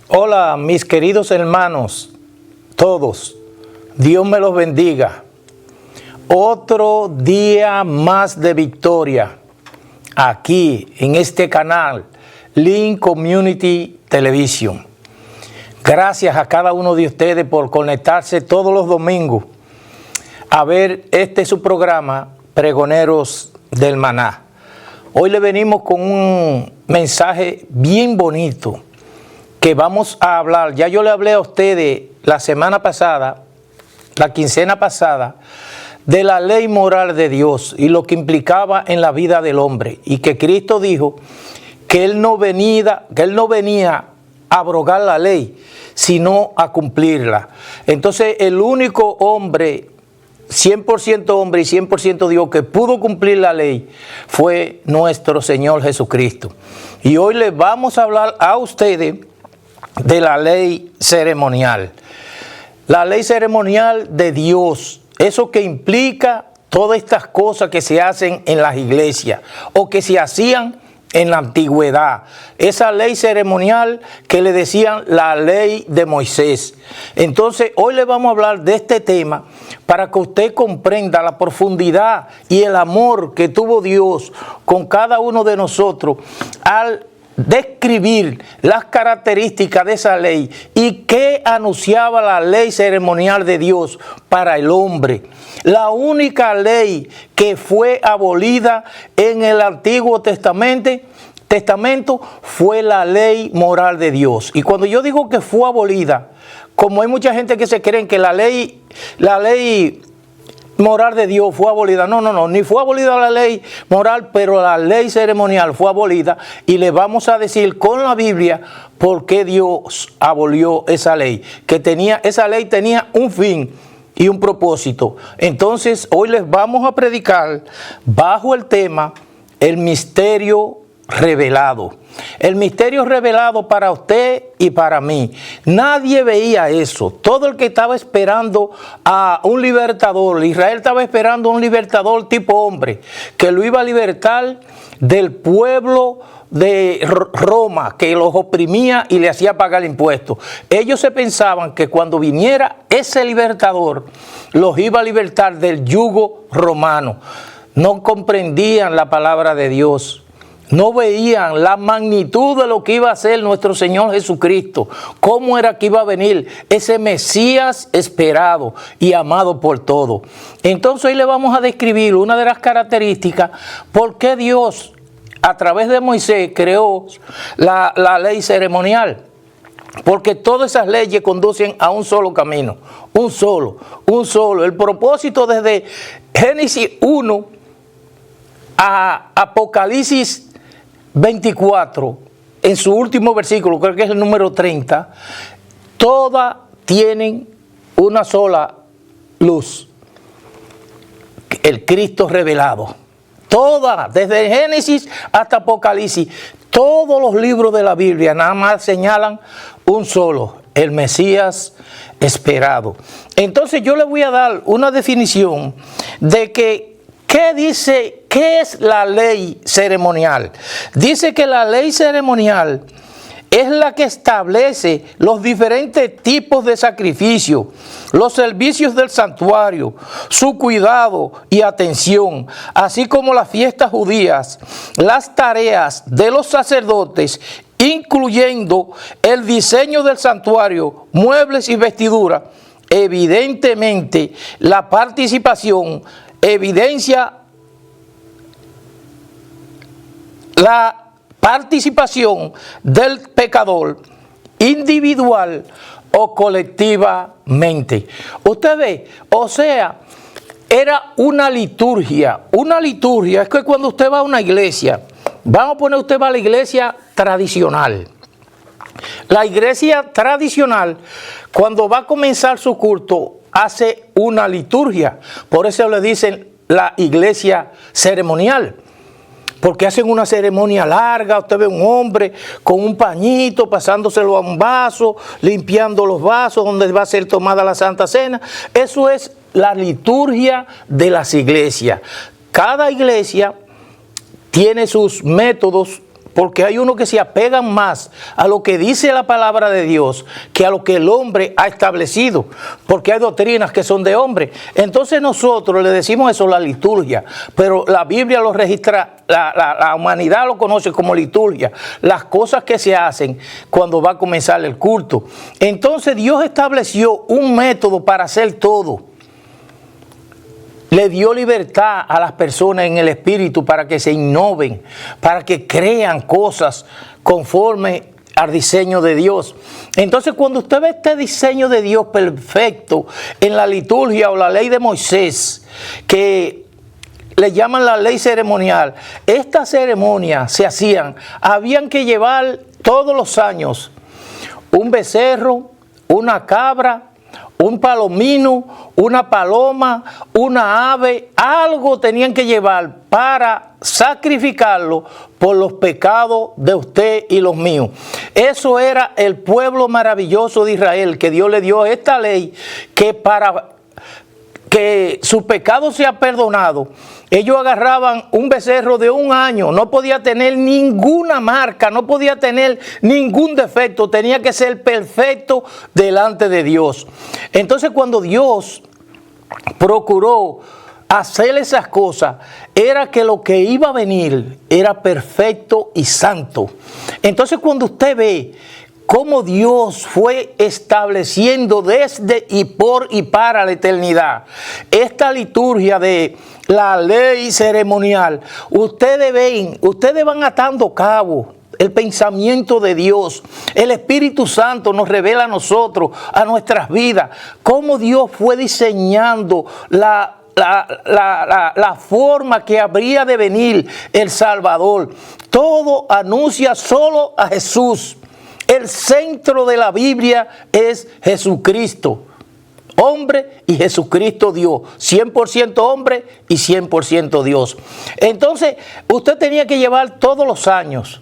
Hola, mis queridos hermanos, todos, Dios me los bendiga. Otro día más de victoria aquí en este canal, Link Community Television. Gracias a cada uno de ustedes por conectarse todos los domingos a ver su programa, Pregoneros del Maná. Hoy le venimos con un mensaje bien bonito que vamos a hablar. Ya yo le hablé a ustedes la semana pasada, la quincena pasada, de la ley moral de Dios y lo que implicaba en la vida del hombre, y que Cristo dijo que Él no venía a abrogar la ley, sino a cumplirla. Entonces el único hombre, 100% hombre y 100% Dios, que pudo cumplir la ley fue nuestro Señor Jesucristo. Y hoy les vamos a hablar a ustedes de la ley ceremonial. La ley ceremonial de Dios, eso que implica todas estas cosas que se hacen en las iglesias o que se hacían en la antigüedad. Esa ley ceremonial que le decían la ley de Moisés. Entonces hoy le vamos a hablar de este tema para que usted comprenda la profundidad y el amor que tuvo Dios con cada uno de nosotros al describir las características de esa ley y qué anunciaba la ley ceremonial de Dios para el hombre. La única ley que fue abolida en el Antiguo Testamento fue la ley moral de Dios. Y cuando yo digo que fue abolida, como hay mucha gente que se creen que la ley moral de Dios fue abolida. No, ni fue abolida la ley moral, pero la ley ceremonial fue abolida, y le vamos a decir con la Biblia por qué Dios abolió esa ley, esa ley tenía un fin y un propósito. Entonces hoy les vamos a predicar bajo el tema el misterio revelado. El misterio revelado para usted y para mí. Nadie veía eso. Todo el que estaba esperando a un libertador, Israel estaba esperando a un libertador tipo hombre, que lo iba a libertar del pueblo de Roma, que los oprimía y le hacía pagar impuestos. Ellos se pensaban que cuando viniera ese libertador, los iba a libertar del yugo romano. No comprendían la palabra de Dios. No veían la magnitud de lo que iba a hacer nuestro Señor Jesucristo, cómo era que iba a venir ese Mesías esperado y amado por todos. Entonces hoy le vamos a describir una de las características por qué Dios a través de Moisés creó la ley ceremonial. Porque todas esas leyes conducen a un solo camino, un solo. El propósito desde Génesis 1 a Apocalipsis 24, en su último versículo, creo que es el número 30, todas tienen una sola luz, el Cristo revelado. Todas, desde Génesis hasta Apocalipsis, todos los libros de la Biblia nada más señalan un solo, el Mesías esperado. Entonces yo le voy a dar una definición de ¿qué es la ley ceremonial? Dice que la ley ceremonial es la que establece los diferentes tipos de sacrificio, los servicios del santuario, su cuidado y atención, así como las fiestas judías, las tareas de los sacerdotes, incluyendo el diseño del santuario, muebles y vestiduras. Evidentemente, la participación evidencia la participación del pecador individual o colectivamente. Usted ve, o sea, era una liturgia. Una liturgia es que cuando usted va a una iglesia, usted va a la iglesia tradicional. La iglesia tradicional, cuando va a comenzar su culto, hace una liturgia. Por eso le dicen la iglesia ceremonial. Porque hacen una ceremonia larga. Usted ve un hombre con un pañito pasándoselo a un vaso, limpiando los vasos donde va a ser tomada la Santa Cena. Eso es la liturgia de las iglesias. Cada iglesia tiene sus métodos porque hay unos que se apegan más a lo que dice la palabra de Dios que a lo que el hombre ha establecido, porque hay doctrinas que son de hombre. Entonces nosotros le decimos eso, la liturgia, pero la Biblia lo registra, la humanidad lo conoce como liturgia, las cosas que se hacen cuando va a comenzar el culto. Entonces Dios estableció un método para hacer todo. Le dio libertad a las personas en el espíritu para que se innoven, para que crean cosas conforme al diseño de Dios. Entonces, cuando usted ve este diseño de Dios perfecto en la liturgia o la ley de Moisés, que le llaman la ley ceremonial, estas ceremonias se hacían, habían que llevar todos los años un becerro, una cabra, un palomino, una paloma, una ave, algo tenían que llevar para sacrificarlo por los pecados de usted y los míos. Eso era el pueblo maravilloso de Israel, que Dios le dio esta ley, que para que su pecado sea perdonado, ellos agarraban un becerro de 1 año, no podía tener ninguna marca, no podía tener ningún defecto, tenía que ser perfecto delante de Dios. Entonces, cuando Dios procuró hacer esas cosas, era que lo que iba a venir era perfecto y santo. Entonces, cuando usted ve cómo Dios fue estableciendo desde y por y para la eternidad esta liturgia de la ley ceremonial, ustedes van atando cabo. El pensamiento de Dios, el Espíritu Santo nos revela a nosotros, a nuestras vidas, cómo Dios fue diseñando la forma que habría de venir el Salvador. Todo anuncia solo a Jesús. El centro de la Biblia es Jesucristo, hombre, y Jesucristo Dios, 100% hombre y 100% Dios. Entonces, usted tenía que llevar todos los años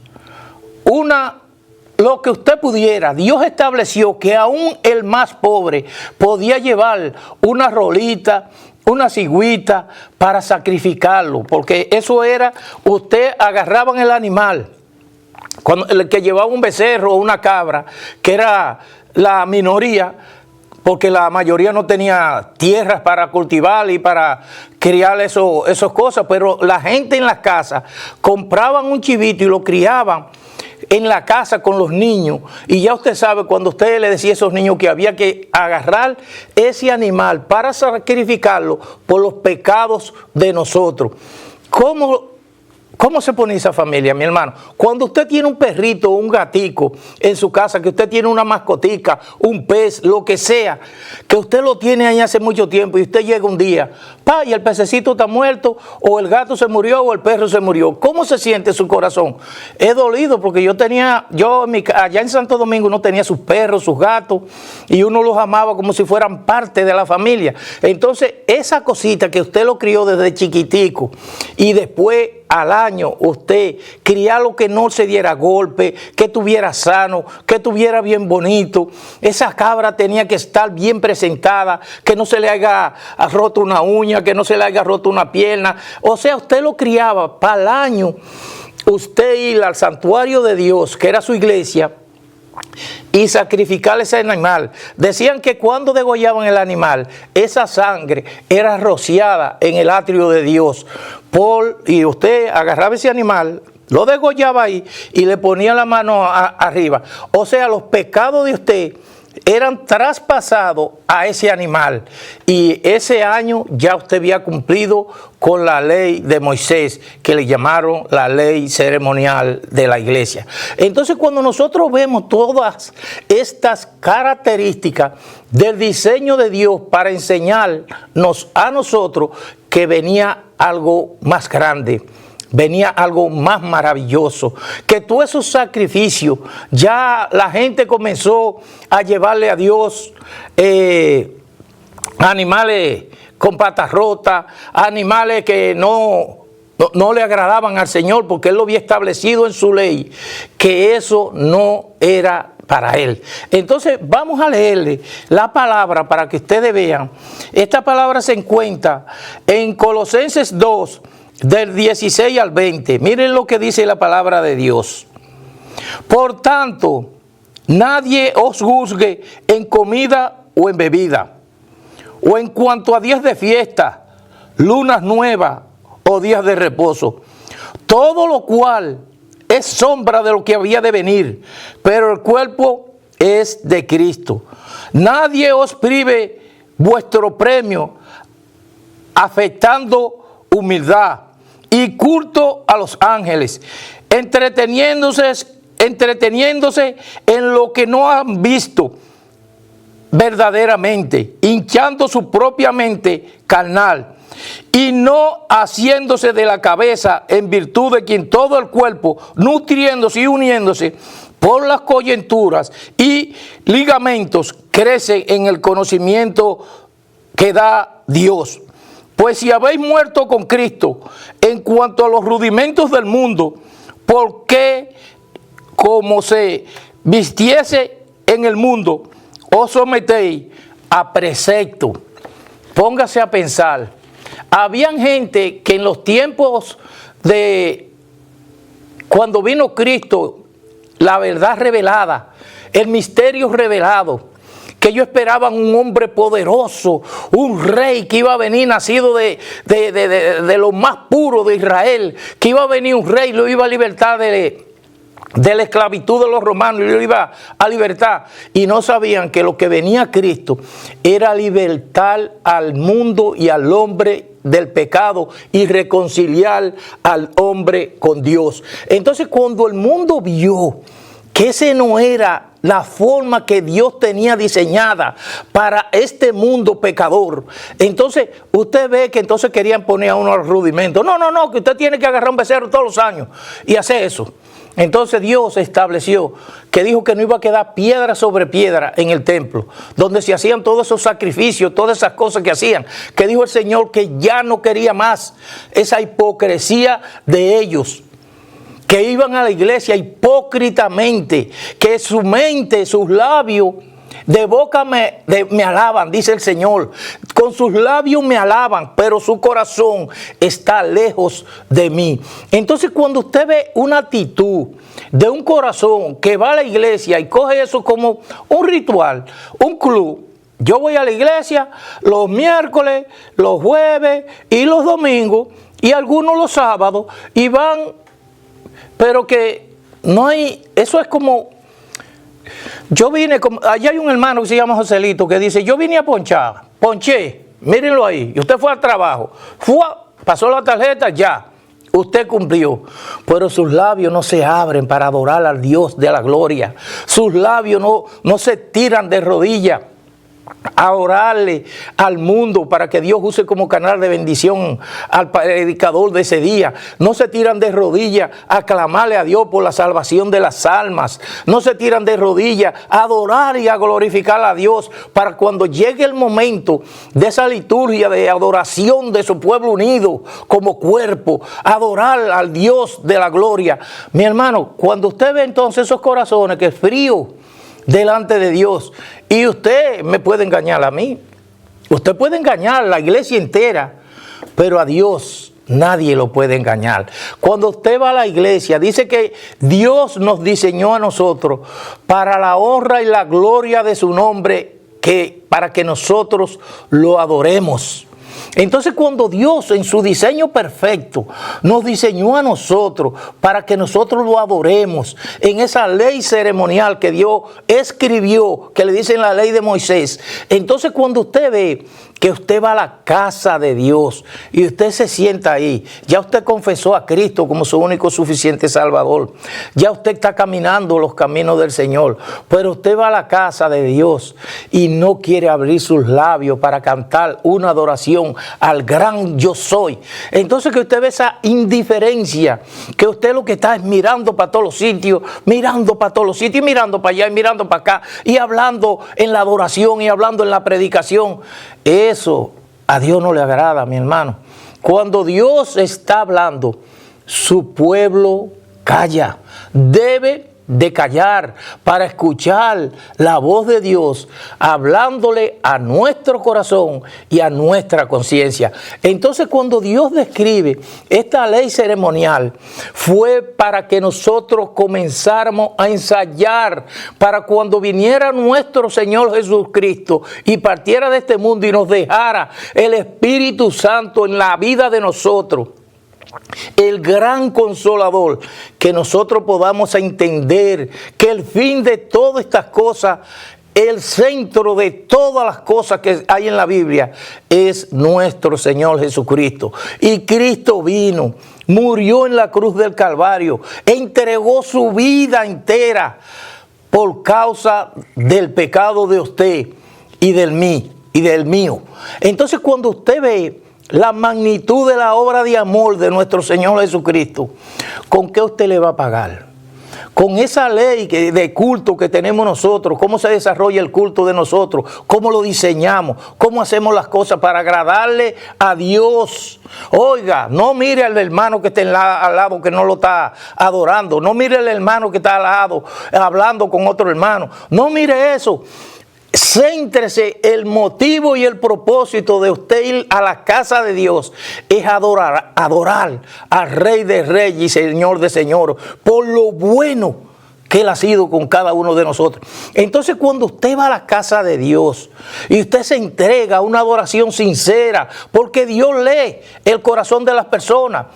lo que usted pudiera. Dios estableció que aún el más pobre podía llevar una rolita, una cigüita para sacrificarlo, porque eso era, usted agarraban el animal, cuando el que llevaba un becerro o una cabra, que era la minoría, porque la mayoría no tenía tierras para cultivar y para criar esas cosas, pero la gente en las casas compraban un chivito y lo criaban en la casa con los niños. Y ya usted sabe, cuando usted le decía a esos niños que había que agarrar ese animal para sacrificarlo por los pecados de nosotros. ¿Cómo se pone esa familia, mi hermano? Cuando usted tiene un perrito o un gatico en su casa, que usted tiene una mascotica, un pez, lo que sea, que usted lo tiene ahí hace mucho tiempo y usted llega un día, y el pececito está muerto, o el gato se murió, o el perro se murió. ¿Cómo se siente su corazón? He dolido porque allá en Santo Domingo uno tenía sus perros, sus gatos, y uno los amaba como si fueran parte de la familia. Entonces, esa cosita que usted lo crió desde chiquitico, y después al año usted criarlo, que no se diera golpe, que estuviera sano, que estuviera bien bonito. Esa cabra tenía que estar bien presentada, que no se le haya roto una uña, que no se le haya roto una pierna. O sea, usted lo criaba para el año. Usted ir al santuario de Dios, que era su iglesia, y sacrificar ese animal. Decían que cuando degollaban el animal, esa sangre era rociada en el atrio de Dios. Y usted agarraba ese animal, lo degollaba ahí y le ponía la mano arriba. O sea, los pecados de usted eran traspasados a ese animal, y ese año ya usted había cumplido con la ley de Moisés, que le llamaron la ley ceremonial de la iglesia. Entonces, cuando nosotros vemos todas estas características del diseño de Dios para enseñarnos a nosotros que venía algo más grande, venía algo más maravilloso, que todos esos sacrificios, ya la gente comenzó a llevarle a Dios animales con patas rotas, animales que no le agradaban al Señor, porque Él lo había establecido en su ley, que eso no era para Él. Entonces vamos a leerle la palabra para que ustedes vean. Esta palabra se encuentra en Colosenses 2, del 16 al 20. Miren lo que dice la palabra de Dios. Por tanto, nadie os juzgue en comida o en bebida, o en cuanto a días de fiesta, lunas nuevas o días de reposo. Todo lo cual es sombra de lo que había de venir, pero el cuerpo es de Cristo. Nadie os prive vuestro premio, afectando humildad y culto a los ángeles, entreteniéndose en lo que no han visto verdaderamente, hinchando su propia mente carnal, y no haciéndose de la cabeza, en virtud de quien todo el cuerpo, nutriéndose y uniéndose por las coyunturas y ligamentos, crece en el conocimiento que da Dios. Pues si habéis muerto con Cristo en cuanto a los rudimentos del mundo, ¿por qué, como se vistiese en el mundo, os sometéis a precepto? Póngase a pensar. Habían gente que en los tiempos de cuando vino Cristo, la verdad revelada, el misterio revelado, que ellos esperaban un hombre poderoso, un rey que iba a venir nacido de lo más puro de Israel, que iba a venir un rey, lo iba a libertar de la esclavitud de los romanos, y lo iba a libertar. Y no sabían que lo que venía Cristo era libertar al mundo y al hombre del pecado y reconciliar al hombre con Dios. Entonces, cuando el mundo vio que ese no era la forma que Dios tenía diseñada para este mundo pecador, entonces usted ve que entonces querían poner a uno al rudimento. No, que usted tiene que agarrar un becerro todos los años y hacer eso. Entonces Dios estableció que dijo que no iba a quedar piedra sobre piedra en el templo, donde se hacían todos esos sacrificios, todas esas cosas que hacían, que dijo el Señor que ya no quería más esa hipocresía de ellos, que iban a la iglesia hipócritamente, que su mente, sus labios, de boca me alaban, dice el Señor, con sus labios me alaban, pero su corazón está lejos de mí. Entonces, cuando usted ve una actitud de un corazón que va a la iglesia y coge eso como un ritual, un club, yo voy a la iglesia los miércoles, los jueves y los domingos, y algunos los sábados, y van, pero que no hay, eso es como... Yo vine, allá hay un hermano que se llama Joselito que dice, yo vine a ponchar, ponché, mírenlo ahí, y usted fue al trabajo, pasó la tarjeta, ya, usted cumplió, pero sus labios no se abren para adorar al Dios de la gloria, sus labios no se tiran de rodillas a orarle al mundo para que Dios use como canal de bendición al predicador de ese día. No se tiran de rodillas a clamarle a Dios por la salvación de las almas. No se tiran de rodillas a adorar y a glorificar a Dios para cuando llegue el momento de esa liturgia de adoración de su pueblo unido como cuerpo, adorar al Dios de la gloria. Mi hermano, cuando usted ve entonces esos corazones que es frío delante de Dios, y usted me puede engañar a mí, usted puede engañar a la iglesia entera, pero a Dios nadie lo puede engañar. Cuando usted va a la iglesia, dice que Dios nos diseñó a nosotros para la honra y la gloria de su nombre, para que nosotros lo adoremos. Entonces, cuando Dios en su diseño perfecto nos diseñó a nosotros para que nosotros lo adoremos en esa ley ceremonial que Dios escribió, que le dicen la ley de Moisés, entonces cuando usted ve que usted va a la casa de Dios y usted se sienta ahí, ya usted confesó a Cristo como su único suficiente Salvador, ya usted está caminando los caminos del Señor, pero usted va a la casa de Dios y no quiere abrir sus labios para cantar una adoración al gran yo soy. Entonces que usted ve esa indiferencia, que usted lo que está es mirando para todos los sitios, mirando para todos los sitios, y mirando para allá y mirando para acá, y hablando en la adoración y hablando en la predicación. Eso a Dios no le agrada, mi hermano. Cuando Dios está hablando, su pueblo calla. Debe de callar para escuchar la voz de Dios hablándole a nuestro corazón y a nuestra conciencia. Entonces, cuando Dios describe esta ley ceremonial, fue para que nosotros comenzáramos a ensayar para cuando viniera nuestro Señor Jesucristo y partiera de este mundo y nos dejara el Espíritu Santo en la vida de nosotros, el gran consolador, que nosotros podamos entender que el fin de todas estas cosas, el centro de todas las cosas que hay en la Biblia, es nuestro Señor Jesucristo. Y Cristo vino, murió en la cruz del Calvario, entregó su vida entera por causa del pecado de usted y del mío. Entonces, cuando usted ve la magnitud de la obra de amor de nuestro Señor Jesucristo, ¿con qué usted le va a pagar? Con esa ley de culto que tenemos nosotros, cómo se desarrolla el culto de nosotros, cómo lo diseñamos, cómo hacemos las cosas para agradarle a Dios. Oiga, no mire al hermano que está al lado que no lo está adorando, no mire al hermano que está al lado hablando con otro hermano, no mire eso. Céntrese, el motivo y el propósito de usted ir a la casa de Dios es adorar al Rey de Reyes y Señor de Señores por lo bueno que Él ha sido con cada uno de nosotros. Entonces, cuando usted va a la casa de Dios y usted se entrega a una adoración sincera, porque Dios lee el corazón de las personas,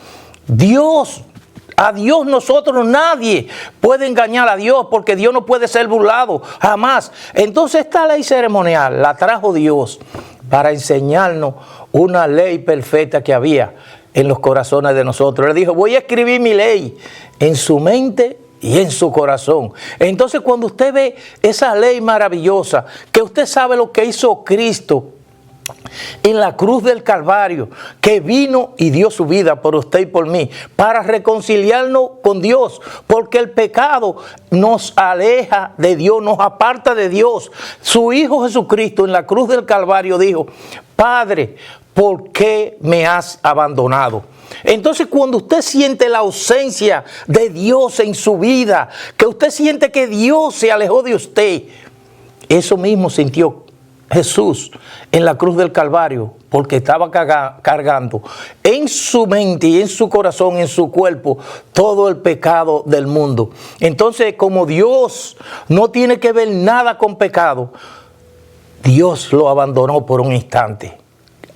a Dios nosotros nadie puede engañar a Dios, porque Dios no puede ser burlado, jamás. Entonces esta ley ceremonial la trajo Dios para enseñarnos una ley perfecta que había en los corazones de nosotros. Él dijo, voy a escribir mi ley en su mente y en su corazón. Entonces, cuando usted ve esa ley maravillosa, que usted sabe lo que hizo Cristo en la cruz del Calvario, que vino y dio su vida por usted y por mí, para reconciliarnos con Dios, porque el pecado nos aleja de Dios, nos aparta de Dios. Su Hijo Jesucristo en la cruz del Calvario dijo, Padre, ¿por qué me has abandonado? Entonces, cuando usted siente la ausencia de Dios en su vida, que usted siente que Dios se alejó de usted, eso mismo sintió Jesús en la cruz del Calvario, porque estaba cargando en su mente y en su corazón, en su cuerpo, todo el pecado del mundo. Entonces, como Dios no tiene que ver nada con pecado, Dios lo abandonó por un instante,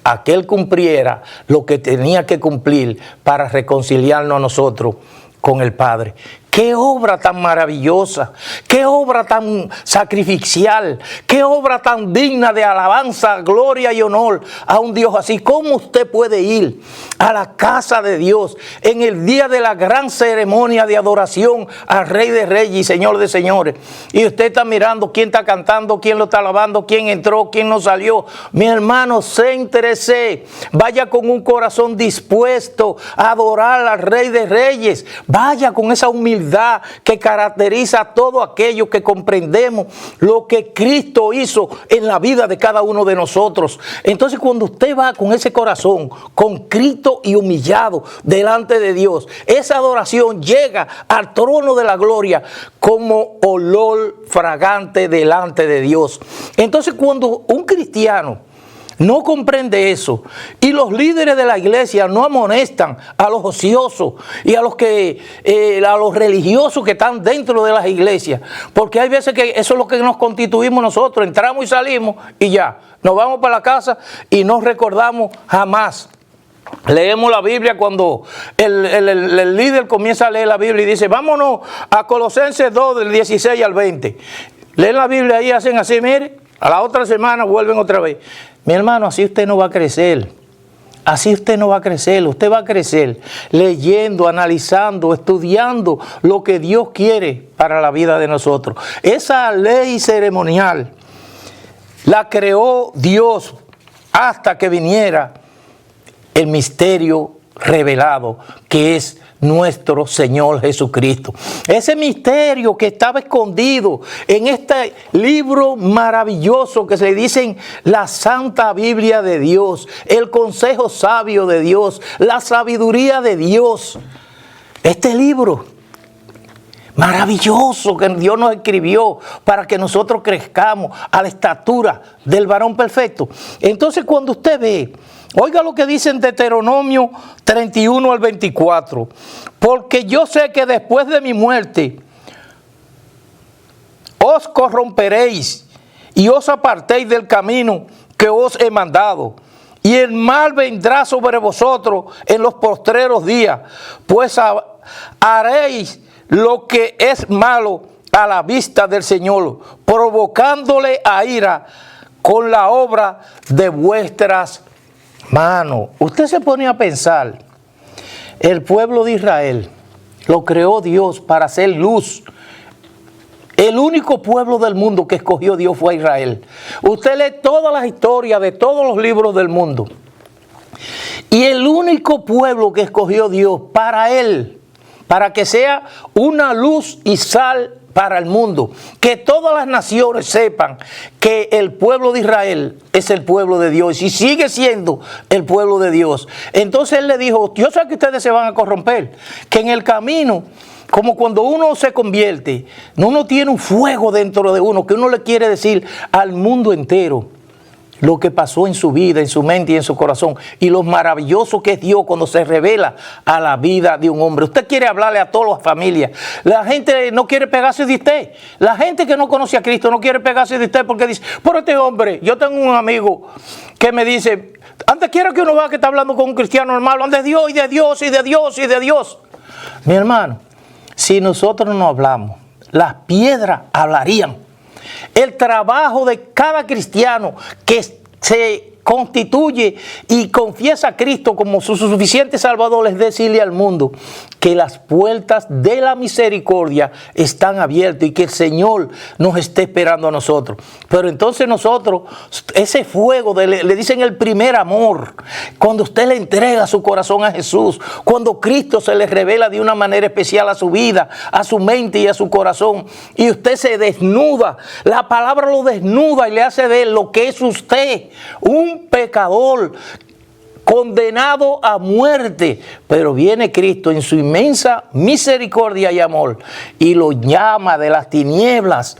a que Él cumpliera lo que tenía que cumplir para reconciliarnos a nosotros con el Padre. ¡Qué obra tan maravillosa! ¡Qué obra tan sacrificial! ¡Qué obra tan digna de alabanza, gloria y honor a un Dios así! ¿Cómo usted puede ir a la casa de Dios en el día de la gran ceremonia de adoración al Rey de Reyes y Señor de Señores? Y usted está mirando quién está cantando, quién lo está alabando, quién entró, quién no salió. Mi hermano, céntrese. Vaya con un corazón dispuesto a adorar al Rey de Reyes. Vaya con esa humildad que caracteriza a todo aquello que comprendemos lo que Cristo hizo en la vida de cada uno de nosotros. Entonces, cuando usted va con ese corazón contrito y humillado delante de Dios, esa adoración llega al trono de la gloria como olor fragante delante de Dios. Entonces, cuando un cristiano no comprende eso y los líderes de la iglesia no amonestan a los ociosos y a los religiosos que están dentro de las iglesias, porque hay veces que eso es lo que nos constituimos nosotros, entramos y salimos y ya, nos vamos para la casa y no recordamos jamás. Leemos la Biblia cuando el líder comienza a leer la Biblia y dice, vámonos a Colosenses 2 del 16 al 20. Leen la Biblia ahí, hacen así, mire, a la otra semana vuelven otra vez. Mi hermano, así usted no va a crecer. Así usted no va a crecer. Usted va a crecer leyendo, analizando, estudiando lo que Dios quiere para la vida de nosotros. Esa ley ceremonial la creó Dios hasta que viniera el misterio revelado, que es nuestro Señor Jesucristo. Ese misterio que estaba escondido en este libro maravilloso que se le dicen la Santa Biblia de Dios, el consejo sabio de Dios, la sabiduría de Dios. Este libro maravilloso que Dios nos escribió para que nosotros crezcamos a la estatura del varón perfecto. Entonces cuando usted ve, oiga lo que dice en Deuteronomio 31 al 24, porque yo sé que después de mi muerte os corromperéis y os apartéis del camino que os he mandado. Y el mal vendrá sobre vosotros en los postreros días, pues haréis lo que es malo a la vista del Señor, provocándole a ira con la obra de vuestras manos. Usted se pone a pensar, el pueblo de Israel lo creó Dios para hacer luz. El único pueblo del mundo que escogió Dios fue Israel. Usted lee todas las historias de todos los libros del mundo. Y el único pueblo que escogió Dios para él, para que sea una luz y sal para el mundo. Que todas las naciones sepan que el pueblo de Israel es el pueblo de Dios y sigue siendo el pueblo de Dios. Entonces él le dijo, yo sé que ustedes se van a corromper, que en el camino, como cuando uno se convierte, uno tiene un fuego dentro de uno que uno le quiere decir al mundo entero lo que pasó en su vida, en su mente y en su corazón, y lo maravilloso que es Dios cuando se revela a la vida de un hombre. Usted quiere hablarle a todas las familias. La gente no quiere pegarse de usted. La gente que no conoce a Cristo no quiere pegarse de usted porque dice, por este hombre, yo tengo un amigo que me dice, antes quiero que uno vea que está hablando con un cristiano normal, hablan de Dios y de Dios y de Dios y de Dios. Mi hermano, si nosotros no hablamos, las piedras hablarían. El trabajo de cada cristiano que se constituye y confiesa a Cristo como su suficiente Salvador es decirle al mundo que las puertas de la misericordia están abiertas y que el Señor nos esté esperando a nosotros. Pero entonces nosotros, ese fuego, le dicen el primer amor, cuando usted le entrega su corazón a Jesús, cuando Cristo se le revela de una manera especial a su vida, a su mente y a su corazón, y usted se desnuda, la palabra lo desnuda y le hace ver lo que es usted, un pecador condenado a muerte, pero viene Cristo en su inmensa misericordia y amor y lo llama de las tinieblas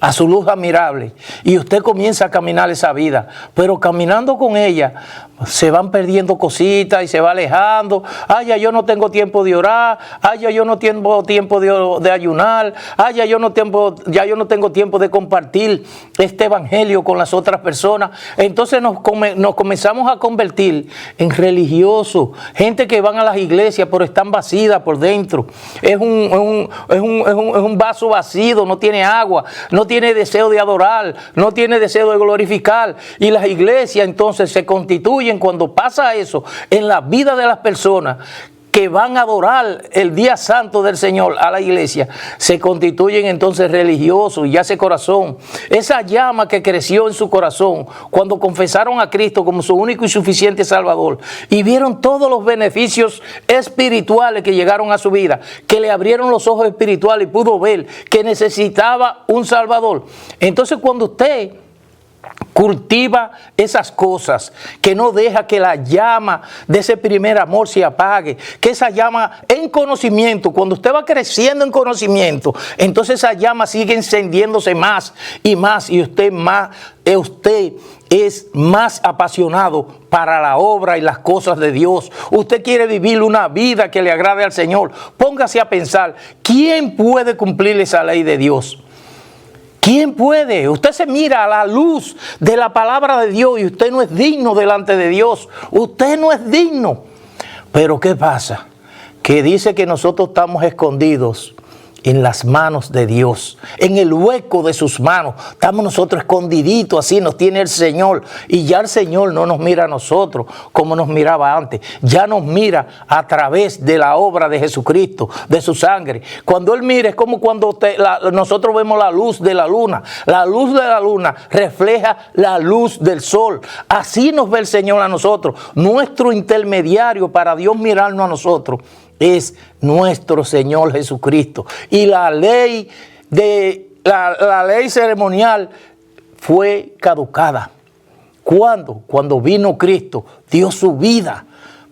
a su luz admirable, y usted comienza a caminar esa vida, pero caminando con ella se van perdiendo cositas y se va alejando. Ay, ya yo no tengo tiempo de orar, ay, ya yo no tengo tiempo de ayunar, ay, ya yo no tengo tiempo de compartir este evangelio con las otras personas. Entonces nos comenzamos a convertir en religiosos, gente que van a las iglesias pero están vacías por dentro. Es un vaso vacío, no tiene agua, no tiene deseo de adorar, no tiene deseo de glorificar, y las iglesias entonces se constituyen, cuando pasa eso en la vida de las personas que van a adorar el día santo del Señor a la iglesia, se constituyen entonces religiosos, y ya ese corazón, esa llama que creció en su corazón cuando confesaron a Cristo como su único y suficiente Salvador y vieron todos los beneficios espirituales que llegaron a su vida, que le abrieron los ojos espirituales y pudo ver que necesitaba un Salvador. Entonces cuando usted cultiva esas cosas, que no deja que la llama de ese primer amor se apague, que esa llama en conocimiento, cuando usted va creciendo en conocimiento, entonces esa llama sigue encendiéndose más y más, y usted es más apasionado para la obra y las cosas de Dios. Usted quiere vivir una vida que le agrade al Señor. Póngase a pensar, ¿quién puede cumplir esa ley de Dios? ¿Quién puede? Usted se mira a la luz de la palabra de Dios y usted no es digno delante de Dios. Usted no es digno. Pero ¿qué pasa? Que dice que nosotros estamos escondidos en las manos de Dios, en el hueco de sus manos. Estamos nosotros escondiditos, así nos tiene el Señor. Y ya el Señor no nos mira a nosotros como nos miraba antes. Ya nos mira a través de la obra de Jesucristo, de su sangre. Cuando Él mira, es como cuando nosotros vemos la luz de la luna. La luz de la luna refleja la luz del sol. Así nos ve el Señor a nosotros. Nuestro intermediario para Dios mirarnos a nosotros es nuestro Señor Jesucristo. Y la ley la ley ceremonial fue caducada. ¿Cuándo? Cuando vino Cristo, dio su vida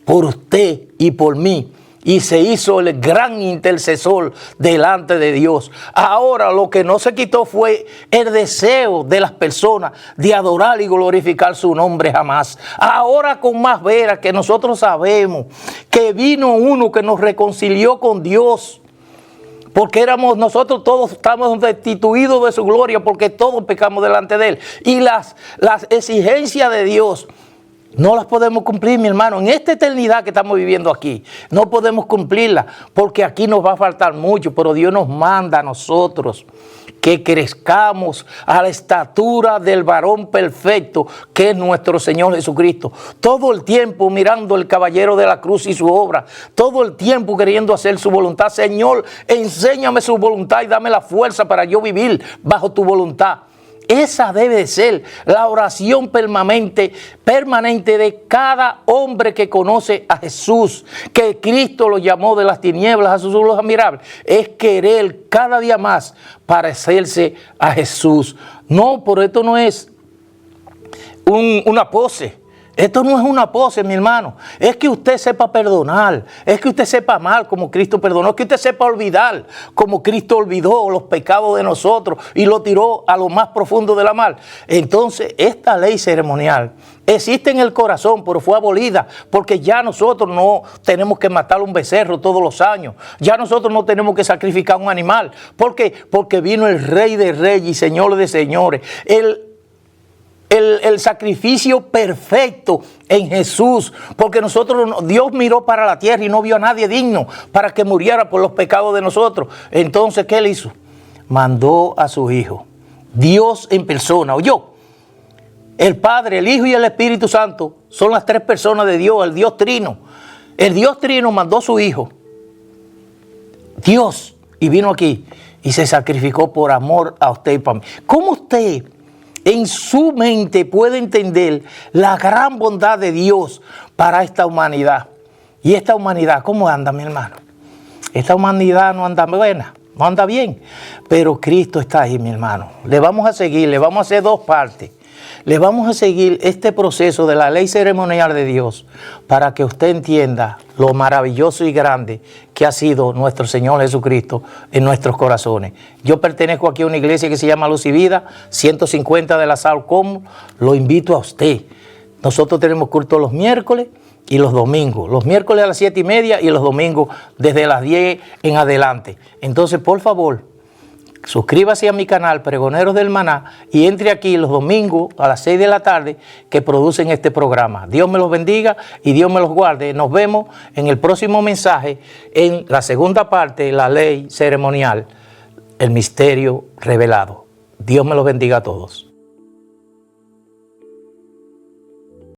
por usted y por mí. y se hizo el gran intercesor delante de Dios. Ahora lo que no se quitó fue el deseo de las personas de adorar y glorificar su nombre jamás. Ahora con más veras que nosotros sabemos que vino uno que nos reconcilió con Dios, porque nosotros todos estamos destituidos de su gloria, porque todos pecamos delante de Él. Y las exigencias de Dios no las podemos cumplir, mi hermano. En esta eternidad que estamos viviendo aquí, no podemos cumplirla, porque aquí nos va a faltar mucho, pero Dios nos manda a nosotros que crezcamos a la estatura del varón perfecto, que es nuestro Señor Jesucristo. Todo el tiempo mirando el caballero de la cruz y su obra, todo el tiempo queriendo hacer su voluntad. Señor, enséñame su voluntad y dame la fuerza para yo vivir bajo tu voluntad. Esa debe de ser la oración permanente de cada hombre que conoce a Jesús, que Cristo lo llamó de las tinieblas a sus luz admirable. Es querer cada día más parecerse a Jesús. No, por esto no es una pose. Esto no es una pose, mi hermano. Es que usted sepa perdonar. Es que usted sepa amar como Cristo perdonó. Es que usted sepa olvidar como Cristo olvidó los pecados de nosotros y lo tiró a lo más profundo de la mar. Entonces, esta ley ceremonial existe en el corazón, pero fue abolida porque ya nosotros no tenemos que matar un becerro todos los años. Ya nosotros no tenemos que sacrificar un animal. ¿Por qué? Porque vino el Rey de Reyes y Señor de Señores. El sacrificio perfecto en Jesús, porque Dios miró para la tierra y no vio a nadie digno para que muriera por los pecados de nosotros. Entonces, ¿qué Él hizo? Mandó a su Hijo, Dios en persona. ¿Oyó? El Padre, el Hijo y el Espíritu Santo son las tres personas de Dios, el Dios Trino. El Dios Trino mandó a su Hijo, Dios, y vino aquí y se sacrificó por amor a usted y para mí. ¿Cómo usted en su mente puede entender la gran bondad de Dios para esta humanidad? Y esta humanidad, ¿cómo anda, mi hermano? Esta humanidad no anda buena, no anda bien, pero Cristo está ahí, mi hermano. Le vamos a seguir, le vamos a hacer dos partes. Le vamos a seguir este proceso de la ley ceremonial de Dios para que usted entienda lo maravilloso y grande que ha sido nuestro Señor Jesucristo en nuestros corazones. Yo pertenezco aquí a una iglesia que se llama Luz y Vida, 150 de la Sal Común. Lo invito a usted. Nosotros tenemos culto los miércoles y los domingos. Los miércoles a las 7:30 y los domingos desde las 10 en adelante. Entonces, por favor, suscríbase a mi canal Pregoneros del Maná y entre aquí los domingos a las 6 de la tarde que producen este programa. Dios me los bendiga y Dios me los guarde. Nos vemos en el próximo mensaje en la segunda parte, la ley ceremonial, el misterio revelado. Dios me los bendiga a todos.